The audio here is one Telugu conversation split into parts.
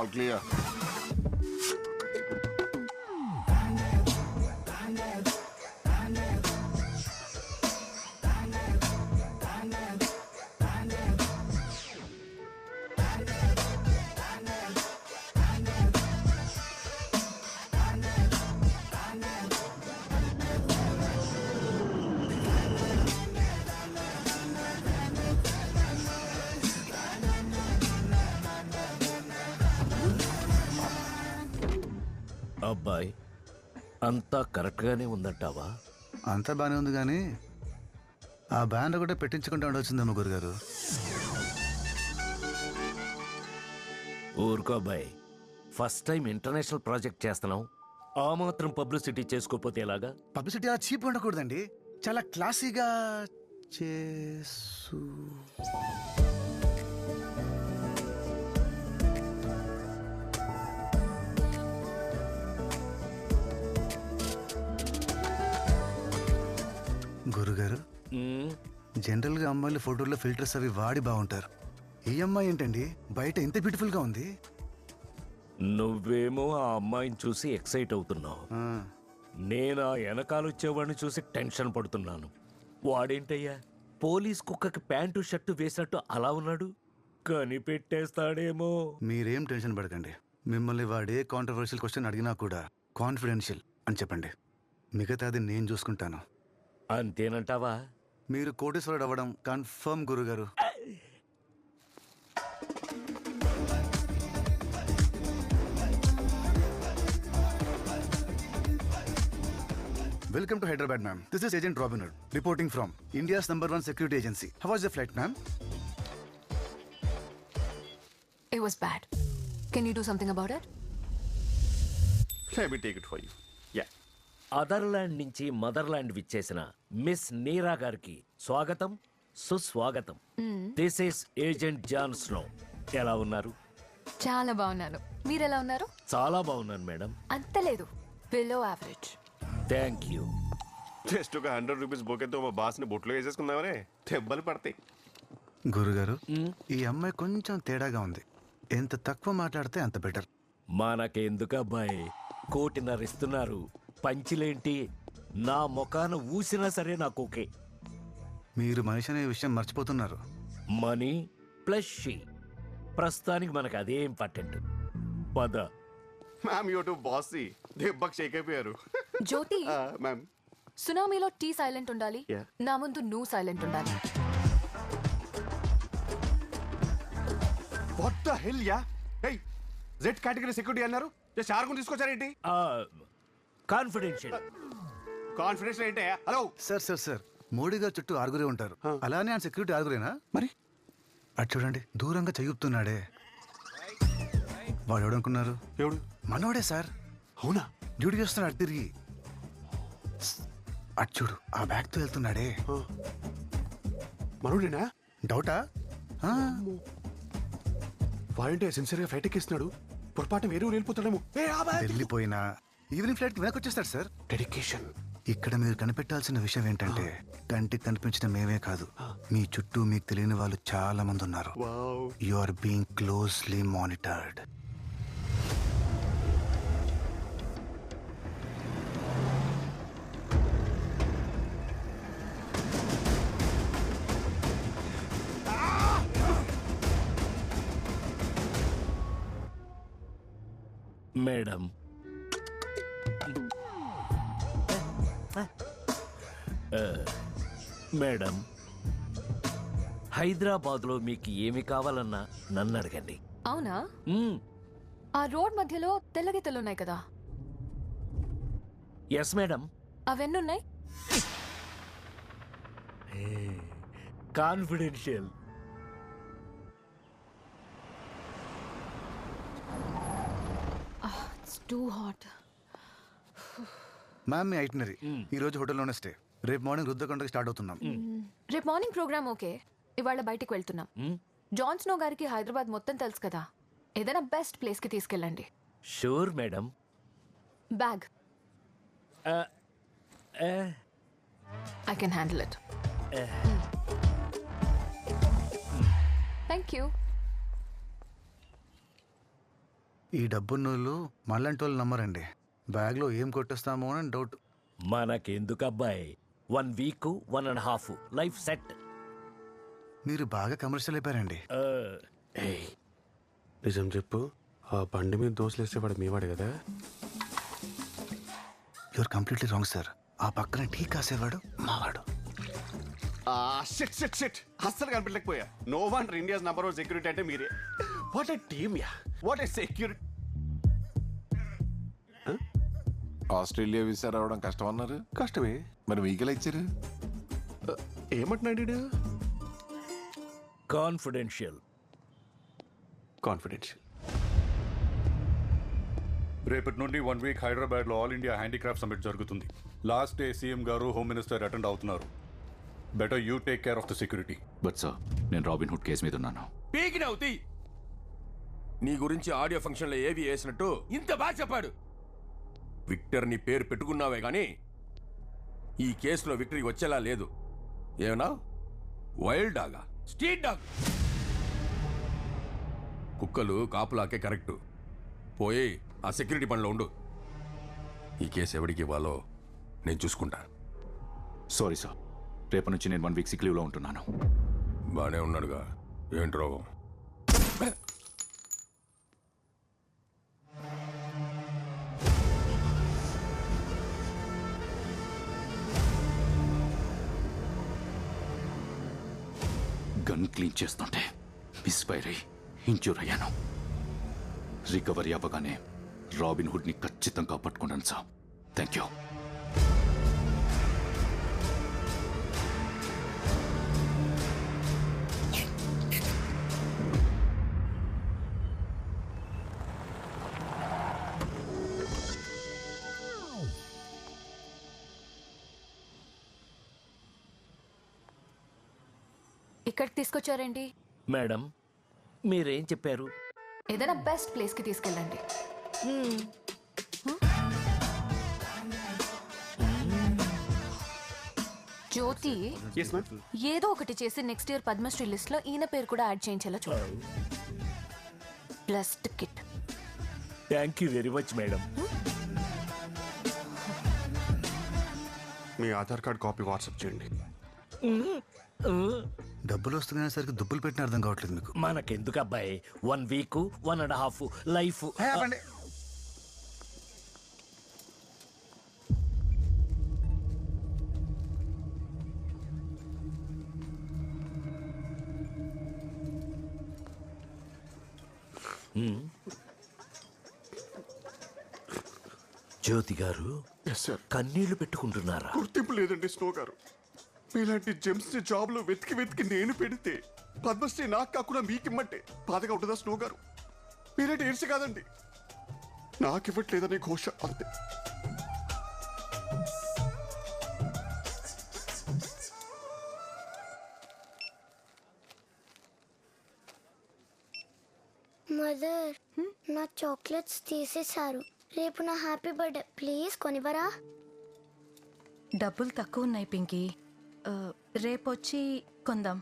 All clear. అబ్బాయి అంతా కరెక్ట్గానే ఉందంటావా? అంతా బాగానే ఉంది కానీ ఆ బ్యాన్ ఒకటే పెట్టించుకుంటూ ఉండొచ్చిందమ్మ గురుగారు. ఊరుకో అబ్బాయి, ఫస్ట్ టైం ఇంటర్నేషనల్ ప్రాజెక్ట్ చేస్తున్నాం, ఆ మాత్రం పబ్లిసిటీ చేసుకోపోతే ఎలాగా? పబ్లిసిటీ అలా చీప్ ఉండకూడదండి, చాలా క్లాసీగా చేసు. గురుగారు, జనరల్ గా అమ్మాయిలు ఫోటోల్లో ఫిల్టర్స్ అవి వాడి బాగుంటారు. ఈ అమ్మాయి ఏంటండి బయట ఇంత బ్యూటిఫుల్ గా ఉంది? నువ్వేమో ఆ అమ్మాయిని చూసి ఎక్సైట్ అవుతున్నావు, నేను ఆ వెనకాలొచ్చేవాడిని చూసి టెన్షన్ పడుతున్నాను. వాడేంటయ్యా పోలీస్ కుక్కకి ప్యాంటు షర్టు వేసినట్టు అలా ఉన్నాడు, కనిపెట్టేస్తాడేమో. మీరేం టెన్షన్ పడకండి, మిమ్మల్ని వాడే కాంట్రవర్షియల్ క్వశ్చన్ అడిగినా కూడా కాన్ఫిడెన్షియల్ అని చెప్పండి, మిగతాది నేను చూసుకుంటాను. అంతేనంటావా? మీరు కోటేశ్వరుడు అవ్వడం కన్ఫర్మ్ గురుగారు. Welcome to Hyderabad ma'am. This is agent Robinhood reporting from India's #1 security agency. How was the flight ma'am? It was bad. Can you do something about it? Let me take it for you. Yeah. Otherland నుంచి మదర్లాండ్ విచ్చేసిన మిస్ నీరా గారికి స్వాగతం, సుస్వాగతం. This is agent Jon Snow. ఎలా ఉన్నారు? చాలా బాగున్నాను. మీరు ఎలా ఉన్నారు? చాలా బాగున్నాను మేడం. అంత లేదు, below average. Thank you. Just ఒక 100 రూపీస్ బొకేతో మా బాస్ని బొట్లో వేసేసుకుందామనే దెబ్బలు పడతాయి. గురుగారు, ఈ అమ్మాయి కొంచెం తేడాగా ఉంది, ఎంత తక్కువ మాట్లాడితే అంత బెటర్. మనకెందుకు అబ్బాయి, 1.5 ఇస్తున్నారు, పంచిలేంటి? నా ముఖాన ఊసినా సరే నాకు ఓకే. మీరు మనిషి అనే విషయం మర్చిపోతున్నారు. మనీ ప్లస్ షీ, ప్రస్తుతానికి మనకు అదే ఇంపార్టెంట్. పద. మ్యామ్ యూ టు బాసీ, దెబ్బకి షేక్ అయిపోయారు. జ్యోతి, మ్యామ్ సునామీలో టీ సైలెంట్ ఉండాలి, Yeah. నా ముందు నువ్వు సైలెంట్ ఉండాలి. What the hell yeah? Hey, Z category security అన్నారు, జస్ట్ ఆర్గన్ తీసుకొచ్చారేంటి? కాన్ఫిడెన్షియల్. కాన్ఫిడెన్స్ ఏంటే? Hello sir sir sir, Modi గారు చుట్టూ 6 ఉంటారు, అలానే ఆయన సెక్యూరిటీ 6 మరి అటు చూడండి, దూరంగా చెయ్యుపుతున్నాడే. వాడు ఎవడనుకున్నారు? ఎవడు? మనోడే సార్. అవునా? డ్యూటీ చేస్తున్నాడు అటు తిరిగి. అటు చూడు, ఆ బ్యాగ్ తో వెళ్తున్నాడే. మనోడేనా? డౌటా? వాడంటే సిన్సియర్గా ఫ్లైట్ ఎక్కిస్తున్నాడు, పొరపాటు వేరే ఊరు వెళ్ళిపోతాడేమో. వెళ్ళిపోయినా ఈవినింగ్ ఫ్లైట్ కి వెనక్కి వచ్చేస్తాడు సార్. డెడికేషన్. ఇక్కడ మీరు కనిపెట్టాల్సిన విషయం ఏంటంటే, కంటికి కనిపించిన మేమే కాదు, మీ చుట్టూ మీకు తెలియని వాళ్ళు చాలా మంది ఉన్నారు. Wow. You are being closely monitored. Madam, madam, హైదరాబాద్లో మీకు ఏమి కావాలన్నా నన్ను అడగండి. అవునా? ఆ రోడ్ మధ్యలో తెల్ల గీతలు ఉన్నాయి కదా, ఎస్ మేడం. అవెన్నున్నాయి? Confidential. It's too hot. Ma'am, మీ ఐటినరీ ఈ రోజు హోటల్లోనే స్టే, రేపు మార్నింగ్ రుద్రకొండకి స్టార్ట్ అవుతున్నాం. రేపు మార్నింగ్ ప్రోగ్రామ్ ఓకే, ఇవాళ బయటికి వెళ్తున్నాం. జాన్ స్నో గారికి హైదరాబాద్ మొత్తం తెలుసు కదా, ఏదైనా బెస్ట్ ప్లేస్ కి తీసుకెళ్ళండి. Sure madam. Bag I can handle it. Thank you. ఈ డబ్బున్నోళ్ళు మళ్ళంటి వాళ్ళు నమ్మరండి. బ్యాగ్లో ఏం కొట్టేస్తామో అని డౌట్. మనకెందుకబ్బాయి, 1 week 1.5 life set. మీరు బాగా కమర్షియల్ అయిపోయారండి. నిజం చెప్పు, ఆ బండి మీద దోశలేస్తే వాడు మీవాడు కదా? You are completely wrong sir. ఆ పక్కన టీ కాసేవాడు మావాడు. షిట్ షిట్ షిట్, అస్సలు కనిపించలేకపోయా. No wonder India's number 1 security అంటే మీరే. What a team yeah, what a security. Australia visa రావడం కష్టం అన్నారు. కష్టమే. మరి మీకెలా ఇచ్చారు? ఏమంటున్నాడు? కాన్ఫిడెన్షియల్. కాన్ఫిడెన్షియల్. రేపటి నుండి 1 వీక్ హైదరాబాద్లో ఆల్ ఇండియా హ్యాండీక్రాఫ్ట్ సమిట్ జరుగుతుంది. లాస్ట్ డే సీఎం గారు, హోమ్ మినిస్టర్ అటెండ్ అవుతున్నారు. Better you take care of the security. But sir, నేను రాబిన్ హుడ్ కేసు మీద ఉన్నాను. పీకినవుతి నీ గురించి ఆడియో ఫంక్షన్లో ఏవి వేసినట్టు ఇంత బాగా చెప్పాడు. విక్టర్ నీ పేరు పెట్టుకున్నావే గాని ఈ కేసులో విక్టరీ వచ్చేలా లేదు. ఏమన్నా వైల్డ్ డాగా, స్ట్రీట్ డాగ్? కుక్కలు కాపులాకే కరెక్టు. పోయి ఆ సెక్యూరిటీ పనిలో ఉండు. ఈ కేసు ఎవరికి ఇవ్వాలో నేను చూసుకుంటా. సారీ సార్, రేపటి నుంచి నేను 1 వీక్ సిక్ లీవ్లో ఉంటున్నాను. బానే ఉన్నాడుగా, ఏంటి రోగం? గన్ క్లీన్ చేస్తుంటే మిస్ఫైర్ అయ్యి ఇంజ్యూర్ అయ్యాను. రికవరీ అవ్వగానే రాబిన్ హుడ్ని ఖచ్చితంగా పట్టుకున్నాను సార్. Thank you. ఇక్కడికి తీసుకొచ్చారేంటి? మేడం, మీరేం చెప్పారు? ఏదైనా బెస్ట్ ప్లేస్కి తీసుకెళ్ళండి. జ్యోతి, ఏదో ఒకటి చేసి నెక్స్ట్ ఇయర్ పద్మశ్రీ లిస్ట్ లో ఈయన పేరు కూడా యాడ్ చేయించేలా చూడండి. Plus ticket. Thank you very much madam. Me Aadhaar card copy WhatsApp చేయండి. డబ్బులు వస్తున్నాయి దుబ్బులు పెట్టిన అర్థం కావట్లేదు మీకు. మనకెందుకు అబ్బాయి, 1 వీక్ 1.5 లైఫ్. జ్యోతి గారు కన్నీళ్లు పెట్టుకుంటున్నారా? గుర్తింపు లేదండి స్నో గారు. మీలాంటి జెమ్స్ ని జాబ్ లో వెతికి వెతికి నేను పెడితే పద్మశ్రీ నాకు కాకుండా మీకు ఇమ్మంటే బాధగా ఉంటుందా స్నో గారు? మీలాంటి ఏడ్చి కాదండి, నాకు ఇవ్వట్లేదనే ఘోష అంతే. మదర్, నా చాక్లెట్స్ తీసేశారు. రేపు నా హ్యాపీ బర్త్డే, ప్లీజ్ కొనివరా? డబ్బులు తక్కువ ఉన్నాయి పింకీ, రేపొచ్చి కొందాం.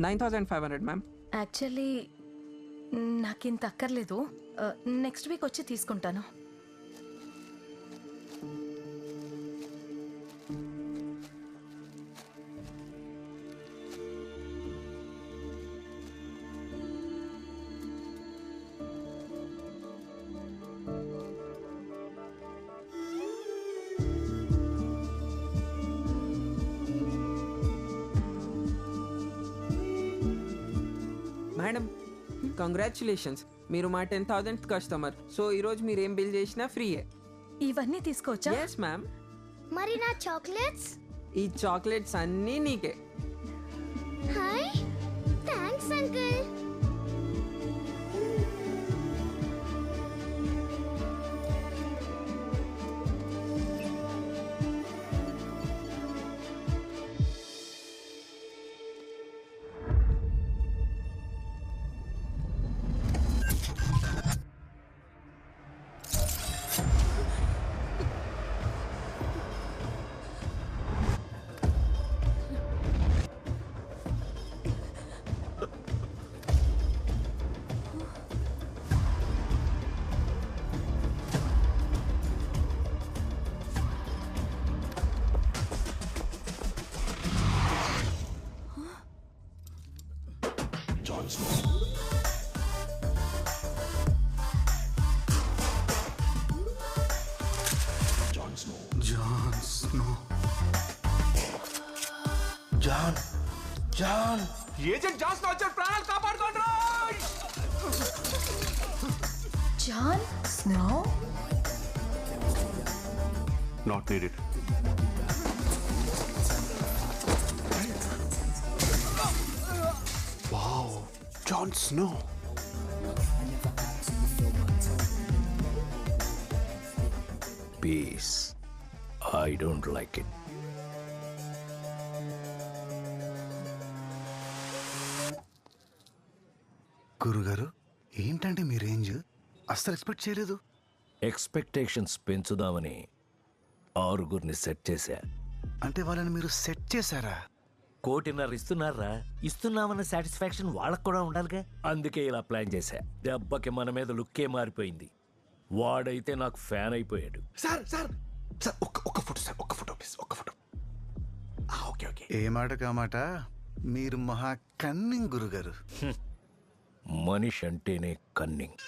9,500 మ్యామ్. యాక్చువల్లీ నాకింత అక్కర్లేదు, నెక్స్ట్ వీక్ వచ్చి తీసుకుంటాను. మేడం, కంగ్రాచులేషన్స్, మీరు మా 10,000th కస్టమర్. సో ఈరోజు మీరు ఏం బిల్ చేసినా ఫ్రీయే. ఇవన్నీ తీసుకోవచ్చా? Yes ma'am. మరి నా చాక్లెట్స్? ఈ చాక్లెట్స్ అన్నీ నీకే. Hi, thanks uncle. Jon Jon agent Johnson వచ్చారు, ప్రాణాలు కాపాడుకోండి. Jon Snow. Not needed. Wow, Jon Snow. Peace. I don't like it. గురుగారు ఏంటంటే మీ రేంజ్ అస్సలు ఎక్స్పెక్ట్ చేయలేదు. ఎక్స్పెక్టేషన్స్ పెంచుదామని 6 సెట్ చేశా. అంటే వాళ్ళని మీరు సెట్ చేశారా? 1.5 ఇస్తున్నారా? ఇస్తున్నామన్న సాటిస్ఫాక్షన్ వాళ్ళకు కూడా ఉండాలిగా. అందుకే ఇలా ప్లాన్ చేశా. దెబ్బకి మన మీద లుక్కే మారిపోయింది. వాడైతే నాకు ఫ్యాన్ అయిపోయాడు. సార్ సార్ సార్ ఒక్క ఫోటో సార్, ఒక్క ఫోటో ప్లీజ్, ఒక్క ఫోటో. Okay okay. ఏ మాట కామాట మీరు మహా కన్నింగ్ గురుగారు. మనిషి అంటేనే కన్నింగ్.